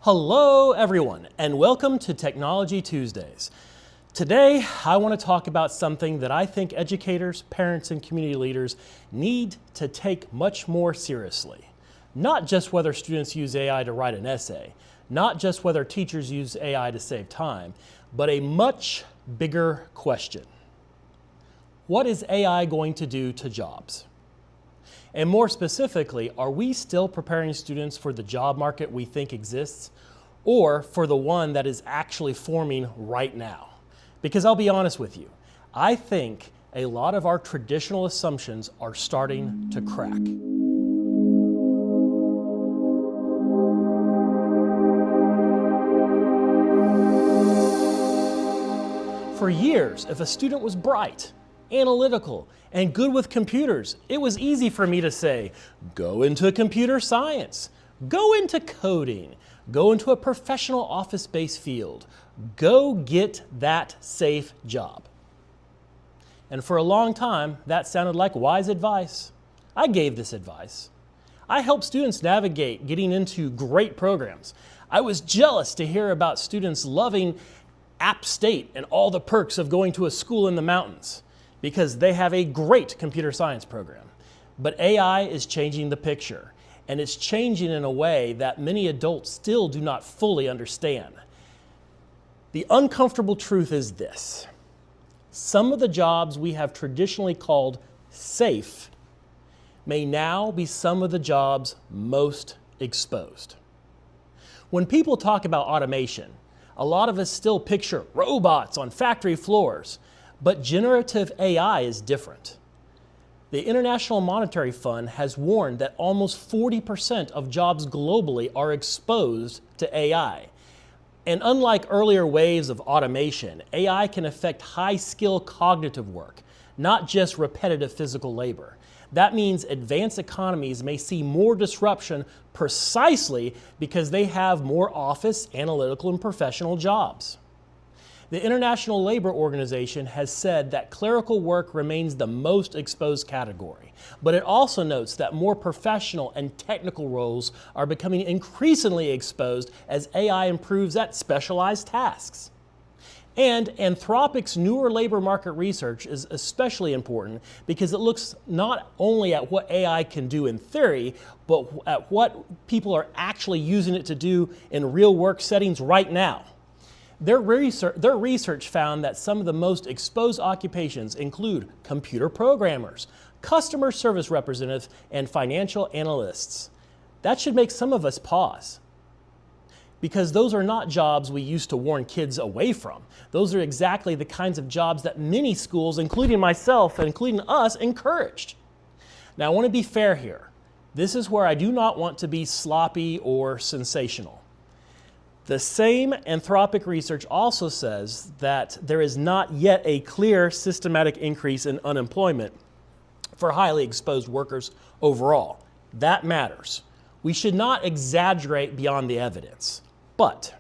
Hello everyone, and welcome to Technology Tuesdays. Today, I want to talk about something that I think educators, parents, and community leaders need to take much more seriously. Not just whether students use AI to write an essay, not just whether teachers use AI to save time, but a much bigger question. What is AI going to do to jobs? And more specifically, are we still preparing students for the job market we think exists, or for the one that is actually forming right now? Because I'll be honest with you, I think a lot of our traditional assumptions are starting to crack. For years, if a student was bright, analytical, and good with computers, it was easy for me to say, go into computer science, go into coding, go into a professional office-based field, go get that safe job. And for a long time, that sounded like wise advice. I gave this advice. I helped students navigate getting into great programs. I was jealous to hear about students loving App State and all the perks of going to a school in the mountains, because they have a great computer science program. But AI is changing the picture, and it's changing in a way that many adults still do not fully understand. The uncomfortable truth is this: some of the jobs we have traditionally called safe may now be some of the jobs most exposed. When people talk about automation, a lot of us still picture robots on factory floors. But generative AI is different. The International Monetary Fund has warned that almost 40% of jobs globally are exposed to AI. And unlike earlier waves of automation, AI can affect high-skill cognitive work, not just repetitive physical labor. That means advanced economies may see more disruption precisely because they have more office, analytical, and professional jobs. The International Labor Organization has said that clerical work remains the most exposed category, but it also notes that more professional and technical roles are becoming increasingly exposed as AI improves at specialized tasks. And Anthropic's newer labor market research is especially important because it looks not only at what AI can do in theory, but at what people are actually using it to do in real work settings right now. Their research found that some of the most exposed occupations include computer programmers, customer service representatives, and financial analysts. That should make some of us pause, because those are not jobs we used to warn kids away from. Those are exactly the kinds of jobs that many schools, including myself and including us, encouraged. Now, I want to be fair here. This is where I do not want to be sloppy or sensational. The same Anthropic research also says that there is not yet a clear systematic increase in unemployment for highly exposed workers overall. That matters. We should not exaggerate beyond the evidence. But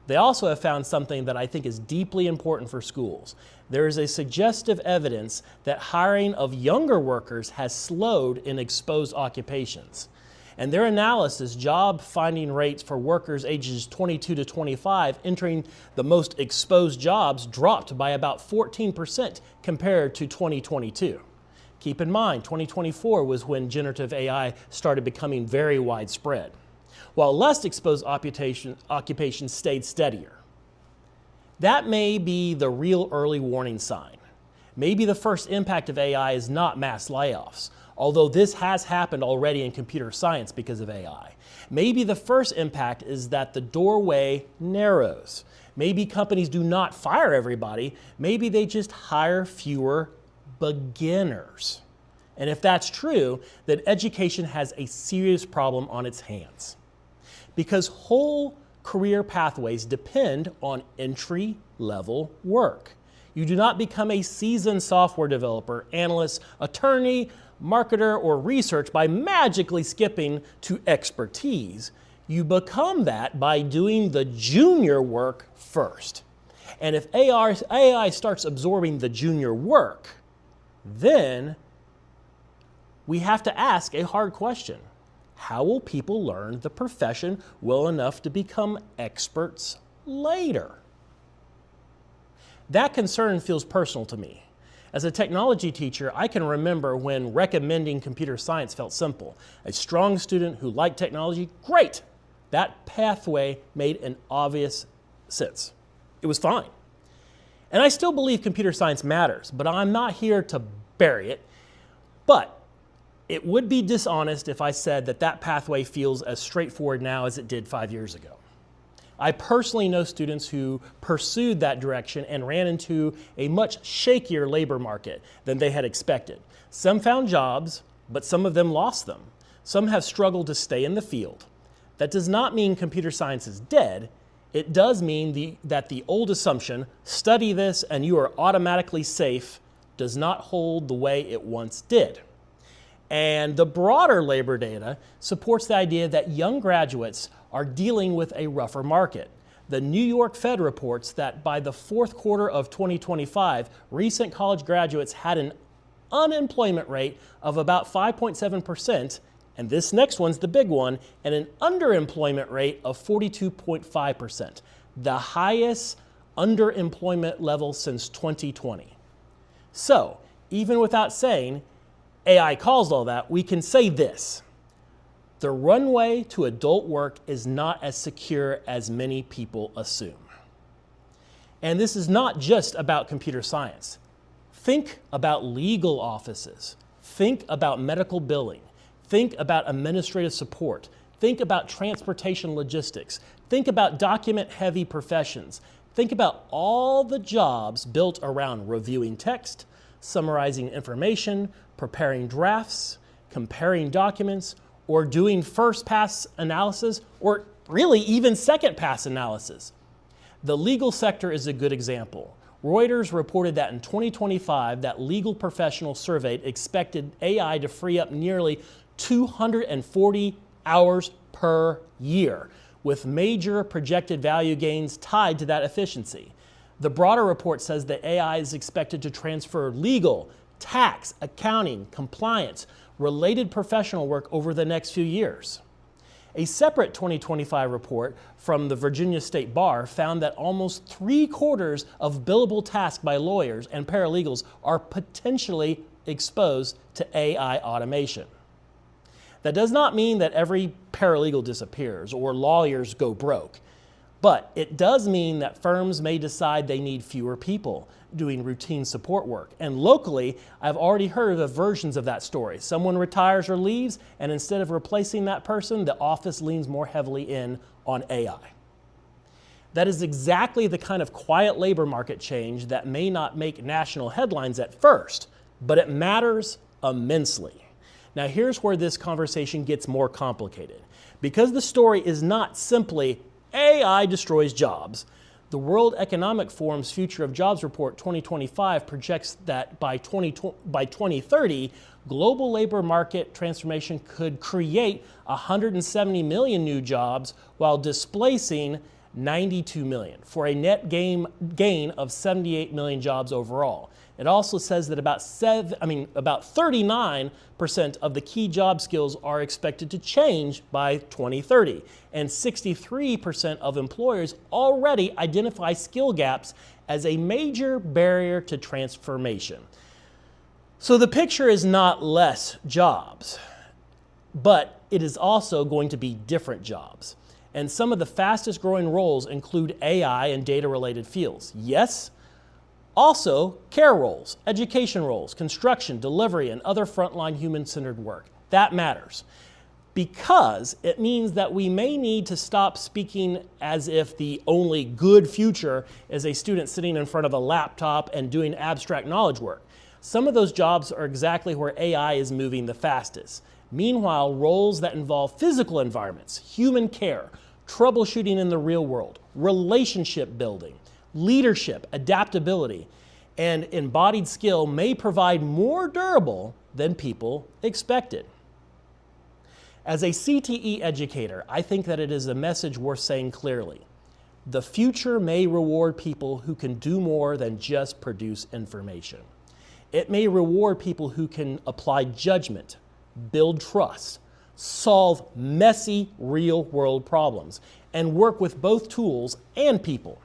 they also have found something that I think is deeply important for schools. There is a suggestive evidence that hiring of younger workers has slowed in exposed occupations. And their analysis, job finding rates for workers ages 22 to 25 entering the most exposed jobs dropped by about 14% compared to 2022. Keep in mind, 2024 was when generative AI started becoming very widespread, while less exposed occupations stayed steadier. That may be the real early warning sign. Maybe the first impact of AI is not mass layoffs, although this has happened already in computer science because of AI. Maybe the first impact is that the doorway narrows. Maybe companies do not fire everybody. Maybe they just hire fewer beginners. And if that's true, then education has a serious problem on its hands, because whole career pathways depend on entry-level work. You do not become a seasoned software developer, analyst, attorney, marketer, or research by magically skipping to expertise. You become that by doing the junior work first. And if AI starts absorbing the junior work, then we have to ask a hard question. How will people learn the profession well enough to become experts later? That concern feels personal to me. As a technology teacher, I can remember when recommending computer science felt simple. A strong student who liked technology, great! That pathway made an obvious sense. It was fine. And I still believe computer science matters, but I'm not here to bury it. But it would be dishonest if I said that that pathway feels as straightforward now as it did 5 years ago. I personally know students who pursued that direction and ran into a much shakier labor market than they had expected. Some found jobs, but some of them lost them. Some have struggled to stay in the field. That does not mean computer science is dead. It does mean that the old assumption, study this and you are automatically safe, does not hold the way it once did. And the broader labor data supports the idea that young graduates are dealing with a rougher market. The New York Fed reports that by the fourth quarter of 2025, recent college graduates had an unemployment rate of about 5.7%, and this next one's the big one, and an underemployment rate of 42.5%, the highest underemployment level since 2020. So, even without saying AI caused all that, we can say this: the runway to adult work is not as secure as many people assume. And this is not just about computer science. Think about legal offices. Think about medical billing. Think about administrative support. Think about transportation logistics. Think about document-heavy professions. Think about all the jobs built around reviewing text, summarizing information, preparing drafts, comparing documents, or doing first-pass analysis, or really even second-pass analysis. The legal sector is a good example. Reuters reported that in 2025, that legal professionals surveyed expected AI to free up nearly 240 hours per year, with major projected value gains tied to that efficiency. The broader report says that AI is expected to transfer legal, tax, accounting, compliance, related professional work over the next few years. A separate 2025 report from the Virginia State Bar found that almost 3/4 of billable tasks by lawyers and paralegals are potentially exposed to AI automation. That does not mean that every paralegal disappears or lawyers go broke, but it does mean that firms may decide they need fewer people doing routine support work. And locally, I've already heard of versions of that story. Someone retires or leaves, and instead of replacing that person, the office leans more heavily in on AI. That is exactly the kind of quiet labor market change that may not make national headlines at first, but it matters immensely. Now here's where this conversation gets more complicated. Because the story is not simply AI destroys jobs, the World Economic Forum's Future of Jobs Report 2025 projects that by 2030, global labor market transformation could create 170 million new jobs while displacing 92 million, for a net gain of 78 million jobs overall. It also says that about 39% of the key job skills are expected to change by 2030, and 63% of employers already identify skill gaps as a major barrier to transformation. So the picture is not less jobs, but it is also going to be different jobs. And some of the fastest growing roles include AI and data-related fields. Yes, also care roles, education roles, construction, delivery, and other frontline human-centered work. That matters because it means that we may need to stop speaking as if the only good future is a student sitting in front of a laptop and doing abstract knowledge work. Some of those jobs are exactly where AI is moving the fastest. Meanwhile, roles that involve physical environments, human care, troubleshooting in the real world, relationship building, leadership, adaptability, and embodied skill may provide more durable than people expected. As a CTE educator, I think that it is a message worth saying clearly. The future may reward people who can do more than just produce information. It may reward people who can apply judgment, build trust, solve messy real-world problems, and work with both tools and people.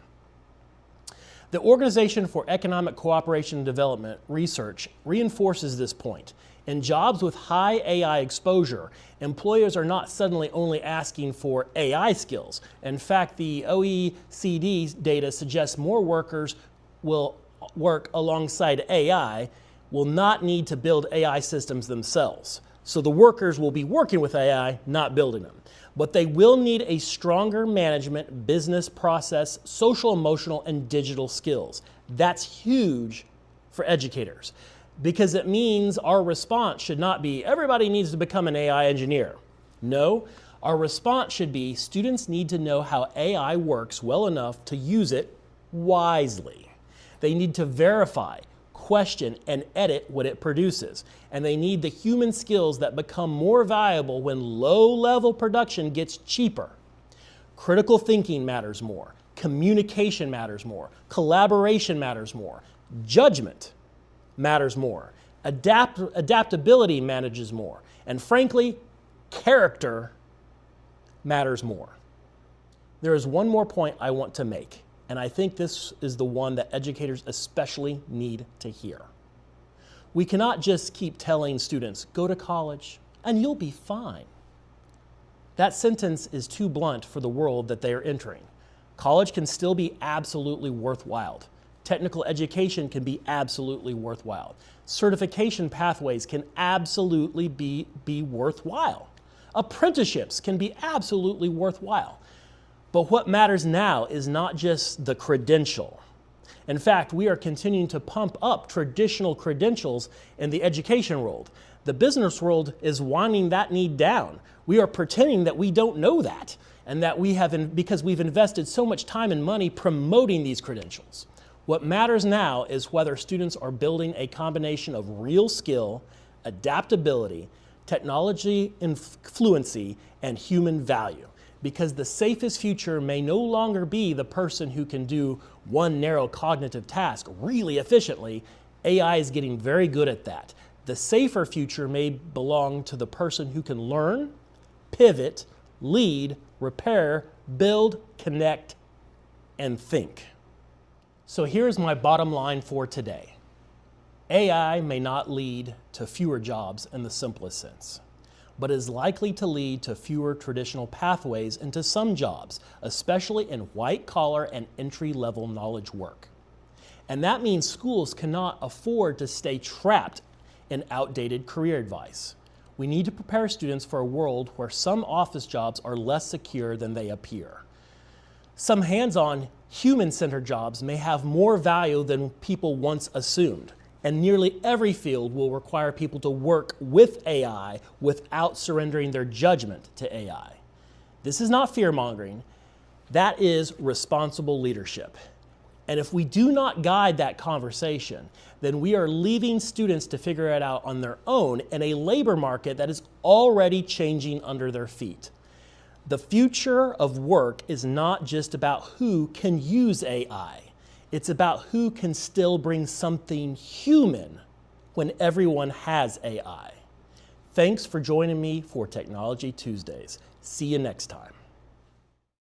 The Organization for Economic Cooperation and Development research reinforces this point. In jobs with high AI exposure, employers are not suddenly only asking for AI skills. In fact, the OECD data suggests more workers will work alongside AI, will not need to build AI systems themselves. So the workers will be working with AI, not building them. But they will need a stronger management, business process, social, emotional, and digital skills. That's huge for educators, because it means our response should not be, everybody needs to become an AI engineer. No, our response should be, students need to know how AI works well enough to use it wisely. They need to verify, question, and edit what it produces. And they need the human skills that become more valuable when low-level production gets cheaper. Critical thinking matters more. Communication matters more. Collaboration matters more. Judgment matters more. Adaptability manages more. And frankly, character matters more. There is one more point I want to make, and I think this is the one that educators especially need to hear. We cannot just keep telling students, go to college and you'll be fine. That sentence is too blunt for the world that they are entering. College can still be absolutely worthwhile. Technical education can be absolutely worthwhile. Certification pathways can absolutely be worthwhile. Apprenticeships can be absolutely worthwhile. But what matters now is not just the credential. In fact, we are continuing to pump up traditional credentials in the education world. The business world is winding that need down. We are pretending that we don't know that, and that we have, because we've invested so much time and money promoting these credentials. What matters now is whether students are building a combination of real skill, adaptability, technology fluency, and human value. Because the safest future may no longer be the person who can do one narrow cognitive task really efficiently. AI is getting very good at that. The safer future may belong to the person who can learn, pivot, lead, repair, build, connect, and think. So here's my bottom line for today. AI may not lead to fewer jobs in the simplest sense, but is likely to lead to fewer traditional pathways into some jobs, especially in white-collar and entry-level knowledge work. And that means schools cannot afford to stay trapped in outdated career advice. We need to prepare students for a world where some office jobs are less secure than they appear. Some hands-on, human-centered jobs may have more value than people once assumed. And nearly every field will require people to work with AI without surrendering their judgment to AI. This is not fear-mongering. That is responsible leadership. And if we do not guide that conversation, then we are leaving students to figure it out on their own in a labor market that is already changing under their feet. The future of work is not just about who can use AI. It's about who can still bring something human when everyone has AI. Thanks for joining me for Technology Tuesdays. See you next time.